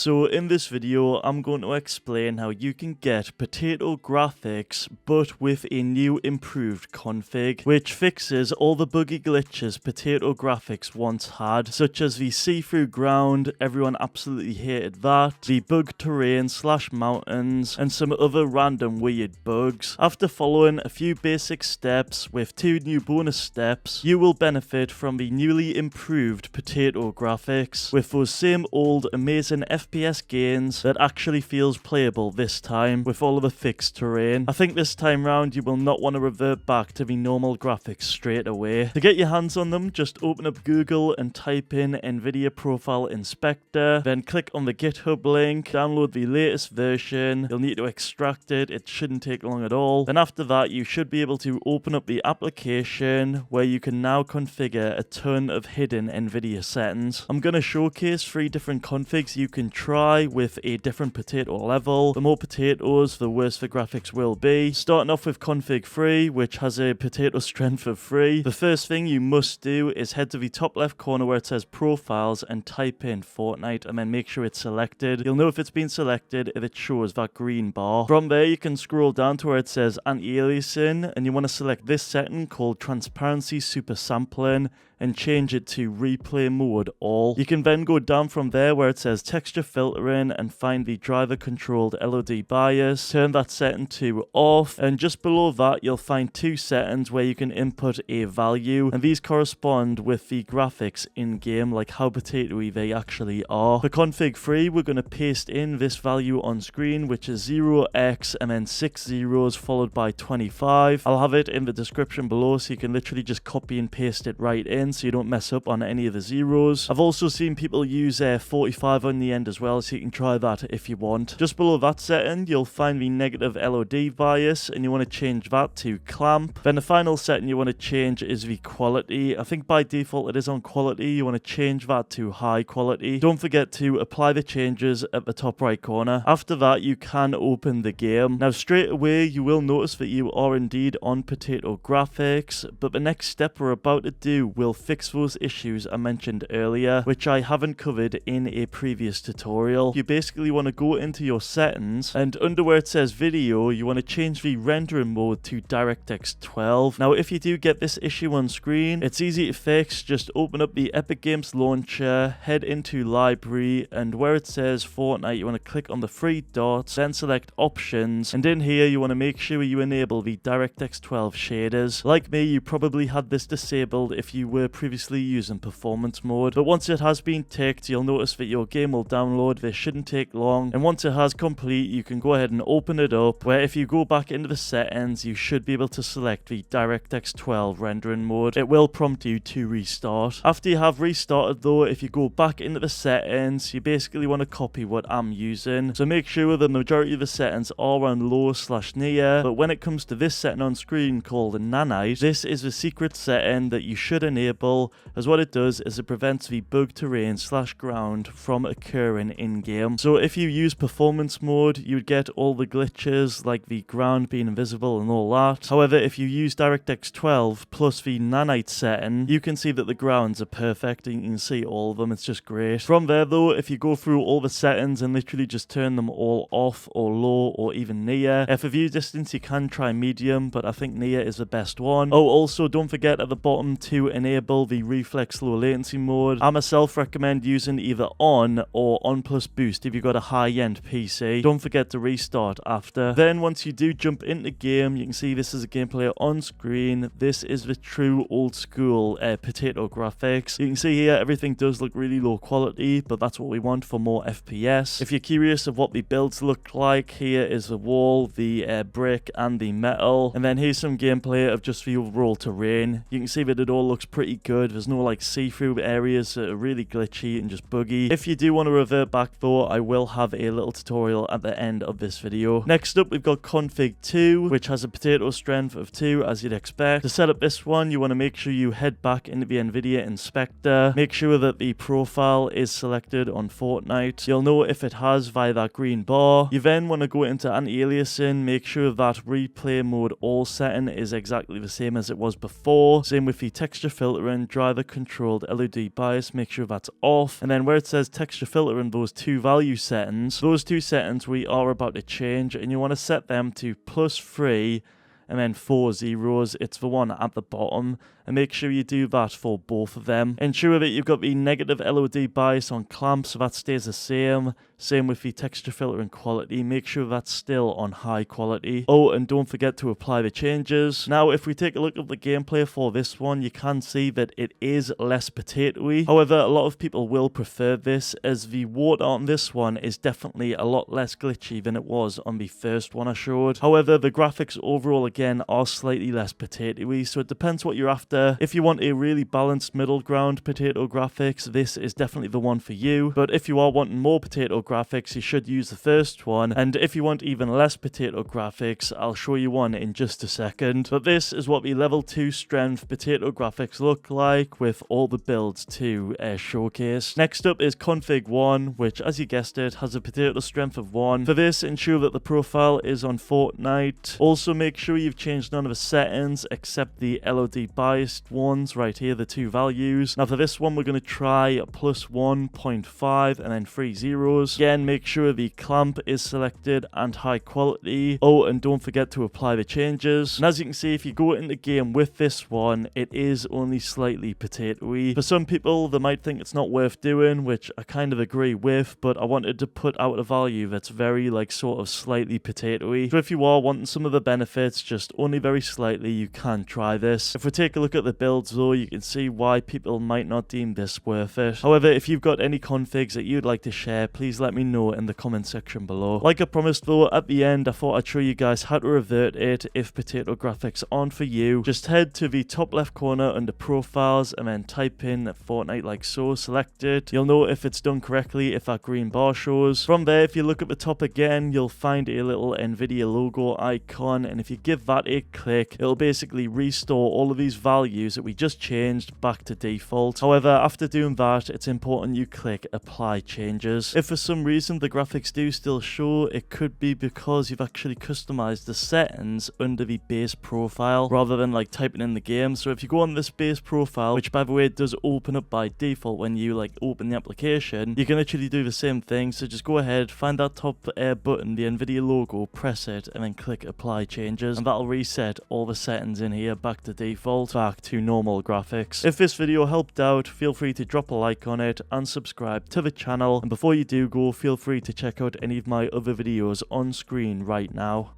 So in this video, I'm going to explain how you can get potato graphics but with a new improved config, which fixes all the buggy glitches potato graphics once had, such as the see-through ground, everyone absolutely hated that, the bug terrain / mountains, and some other random weird bugs. After following a few basic steps with 2 new bonus steps, you will benefit from the newly improved potato graphics with those same old amazing FPS gains that actually feels playable this time with all of the fixed terrain. I think this time round you will not want to revert back to the normal graphics straight away. To get your hands on them, just open up Google and type in Nvidia Profile Inspector, then click on the GitHub link, download the latest version. You'll need to extract it, it shouldn't take long at all. Then after that you should be able to open up the application where you can now configure a ton of hidden Nvidia settings. I'm going to showcase 3 different configs you can try with a different potato level. The more potatoes, the worse the graphics will be. Starting off with config 3, which has a potato strength of 3. The first thing you must do is head to the top left corner where it says profiles and type in Fortnite and then make sure it's selected. You'll know if it's been selected if it shows that green bar. From there you can scroll down to where it says anti-aliasing and you want to select this setting called transparency super sampling and change it to replay mode all. You can then go down from there where it says texture filtering and find the driver controlled LOD bias, turn that setting to off, and just below that you'll find 2 settings where you can input a value, and these correspond with the graphics in game, like how potatoey they actually are. For config 3 we're going to paste in this value on screen, which is 0x and then 6 zeros followed by 25. I'll have it in the description below so you can literally just copy and paste it right in so you don't mess up on any of the zeros. I've also seen people use 45 on the end as well, so you can try that if you want. Just below that setting you'll find the negative LOD bias and you want to change that to clamp. Then the final setting you want to change is the quality. I think by default it is on quality. You want to change that to high quality. Don't forget to apply the changes at the top right corner. After that you can open the game. Now straight away you will notice that you are indeed on potato graphics, but the next step we're about to do will fix those issues I mentioned earlier, which I haven't covered in a previous tutorial. You basically want to go into your settings and under where it says video you want to change the rendering mode to DirectX 12. Now if you do get this issue on screen, it's easy to fix. Just open up the Epic Games launcher, head into library, and where it says Fortnite you want to click on the 3 dots, then select options, and in here you want to make sure you enable the DirectX 12 shaders. Like me, you probably had this disabled if you were previously using performance mode, but once it has been ticked you'll notice that your game will download. This shouldn't take long, and once it has complete you can go ahead and open it up, where if you go back into the settings you should be able to select the DirectX 12 rendering mode. It will prompt you to restart. After you have restarted though, if you go back into the settings you basically want to copy what I'm using, so make sure the majority of the settings are on low/near, but when it comes to this setting on screen called nanite, this is the secret setting that you should enable, as what it does is it prevents the bug terrain / ground from occurring in game. So if you use performance mode you would get all the glitches like the ground being invisible and all that. However, if you use DirectX 12 plus the nanite setting you can see that the grounds are perfect and you can see all of them. It's just great. From there though, if you go through all the settings and literally just turn them all off or low or even near, for view distance you can try medium, but I think near is the best one. Oh, also don't forget at the bottom to enable the reflex low latency mode. I myself recommend using either on or on plus boost if you've got a high-end PC. Don't forget to restart after. Then once you do jump into game you can see this is a game player on screen. This is the true old school potato graphics. You can see here everything does look really low quality, but that's what we want for more FPS. If you're curious of what the builds look like, here is the wall, the brick and the metal, and then here's some gameplay of just the overall terrain. You can see that it all looks pretty good. There's no like see-through areas that are really glitchy and just buggy. If you do want to revert back though, I will have a little tutorial at the end of this video. Next up we've got config 2, which has a potato strength of 2 as you'd expect. To set up this one you want to make sure you head back into the Nvidia inspector, make sure that the profile is selected on Fortnite. You'll know if it has via that green bar. You then want to go into anti-aliasing, make sure that replay mode all setting is exactly the same as it was before. Same with the texture filtering, driver controlled LED bias, make sure that's off, and then where it says texture filtering on those two value settings. Those two settings we are about to change, and you want to set them to +3 and then 4 zeros. It's the one at the bottom, and make sure you do that for both of them. Ensure that you've got the negative LOD bias on clamp, so that stays the same. Same with the texture filter and quality. Make sure that's still on high quality. Oh, and don't forget to apply the changes. Now, if we take a look at the gameplay for this one, you can see that it is less potatoey. However, a lot of people will prefer this, as the water on this one is definitely a lot less glitchy than it was on the first one I showed. However, the graphics overall again are slightly less potatoey, so it depends what you're after. If you want a really balanced middle ground potato graphics, this is definitely the one for you. But if you are wanting more potato graphics, you should use the first one. And if you want even less potato graphics, I'll show you one in just a second. But this is what the level 2 strength potato graphics look like, with all the builds to showcase. Next up is config 1, which, as you guessed it, has a potato strength of 1. For this, ensure that the profile is on Fortnite. Also make sure you've changed none of the settings except the LOD biased ones right here, the two values. Now for this one, we're going to try +1.5 and then 3 zeros. Again, make sure the clamp is selected and high quality. Oh, and don't forget to apply the changes. And as you can see, if you go into game with this one, it is only slightly potatoey. For some people, they might think it's not worth doing, which I kind of agree with, but I wanted to put out a value that's very sort of slightly potatoey. So if you are wanting some of the benefits, just only very slightly, you can try this. If we take a look at the builds though, you can see why people might not deem this worth it. However, if you've got any configs that you'd like to share, please let me know in the comment section below. Like I promised though, at the end I thought I'd show you guys how to revert it if potato graphics aren't for you. Just head to the top left corner under profiles and then type in Fortnite like so, select it. You'll know if it's done correctly if that green bar shows. From there, if you look at the top again, you'll find a little Nvidia logo icon, and if you give that a click, it'll basically restore all of these values that we just changed back to default. However, after doing that, it's important you click apply changes. If for some reason the graphics do still show, it could be because you've actually customized the settings under the base profile rather than typing in the game. So if you go on this base profile, which by the way does open up by default when you open the application, you can literally do the same thing. So just go ahead, find that top button, the Nvidia logo, press it, and then click apply changes, and that'll reset all the settings in here back to default, back to normal graphics. If this video helped out, feel free to drop a like on it and subscribe to the channel. And before you do go, feel free to check out any of my other videos on screen right now.